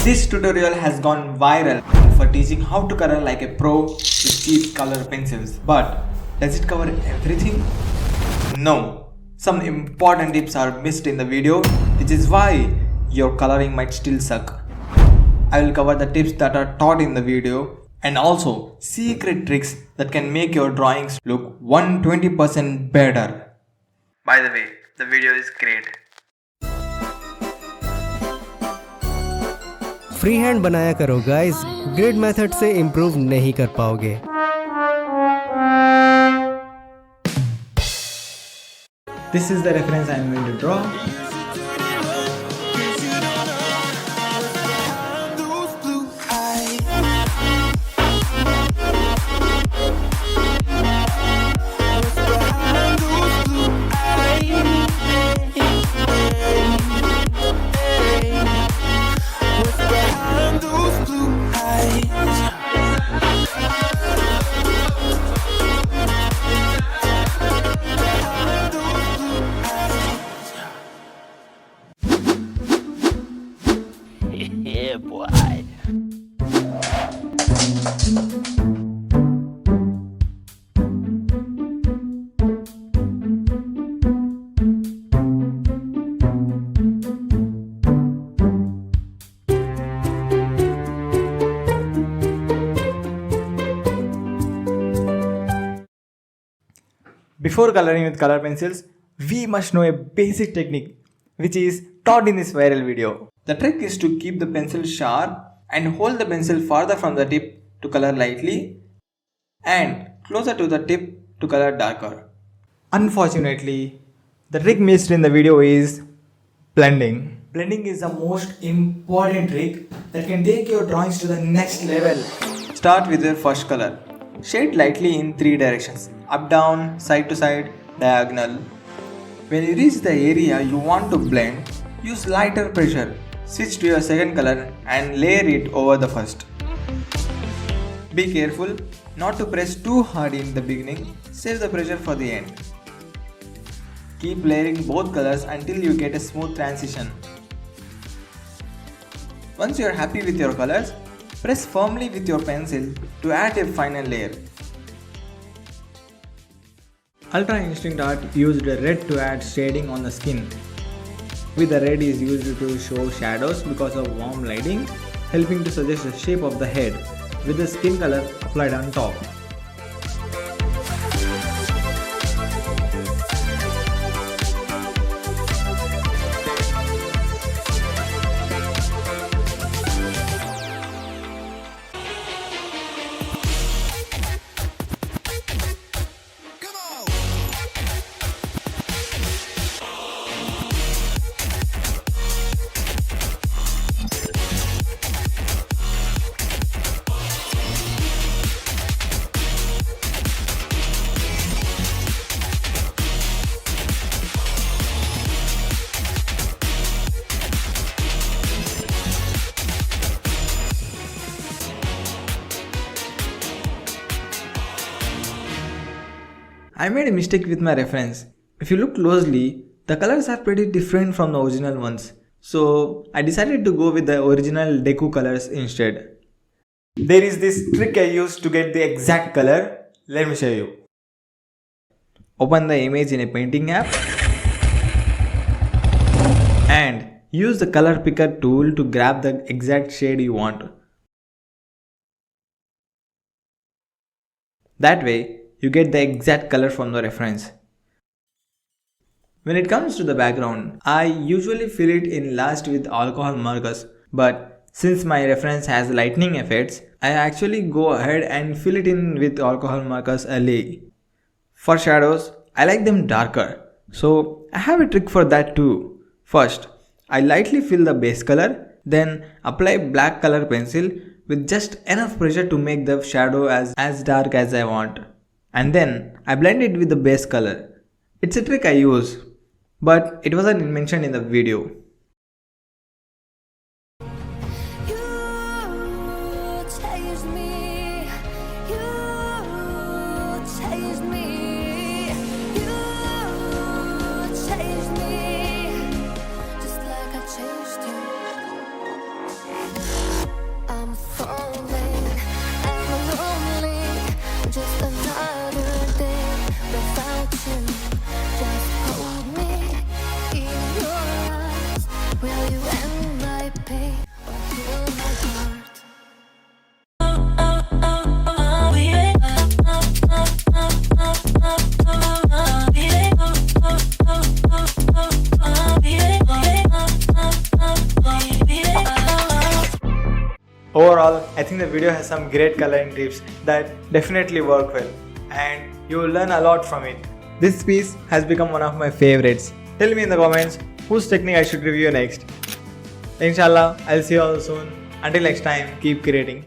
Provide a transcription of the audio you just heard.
This tutorial has gone viral for teaching how to color like a pro with cheap color pencils. But does it cover everything? No. Some important tips are missed in the video, which is why your coloring might still suck. I will cover the tips that are taught in the video and also secret tricks that can make your drawings look 120% better. By the way, the video is great. Free hand बनाया करो guys, grid method से improve नहीं कर पाओगे। This is the reference I am going to draw. Yeah, boy. Before coloring with color pencils, we must know a basic technique which is taught in this viral video. The trick is to keep the pencil sharp and hold the pencil farther from the tip to color lightly and closer to the tip to color darker. Unfortunately, the trick missed in the video is blending. Blending is the most important trick that can take your drawings to the next level. Start with your first color. Shade lightly in 3 directions: up, down, side to side, diagonal. When you reach the area you want to blend, use lighter pressure. Switch to your second color and layer it over the first. Be careful not to press too hard in the beginning, save the pressure for the end. Keep layering both colors until you get a smooth transition. Once you are happy with your colors, press firmly with your pencil to add a final layer. UltraInstinctart used red to add shading on the skin. With the red is used to show shadows because of warm lighting, helping to suggest the shape of the head, with the skin color applied on top. I made a mistake with my reference. If you look closely, the colors are pretty different from the original ones. So I decided to go with the original Deku colors instead. There is this trick I used to get the exact color. Let me show you. Open the image in a painting app and use the color picker tool to grab the exact shade you want. That way, you get the exact color from the reference. When it comes to the background, I usually fill it in last with alcohol markers, but since my reference has lightning effects, I actually go ahead and fill it in with alcohol markers early. For shadows, I like them darker, so I have a trick for that too. First, I lightly fill the base color, then apply black color pencil with just enough pressure to make the shadow as dark as I want. And then I blend it with the base color. It's a trick I use, but it wasn't mentioned in the video. I think the video has some great coloring tips that definitely work well and you will learn a lot from it. This piece has become one of my favorites. Tell me in the comments whose technique I should review next. Inshallah, I'll see you all soon. Until next time, keep creating.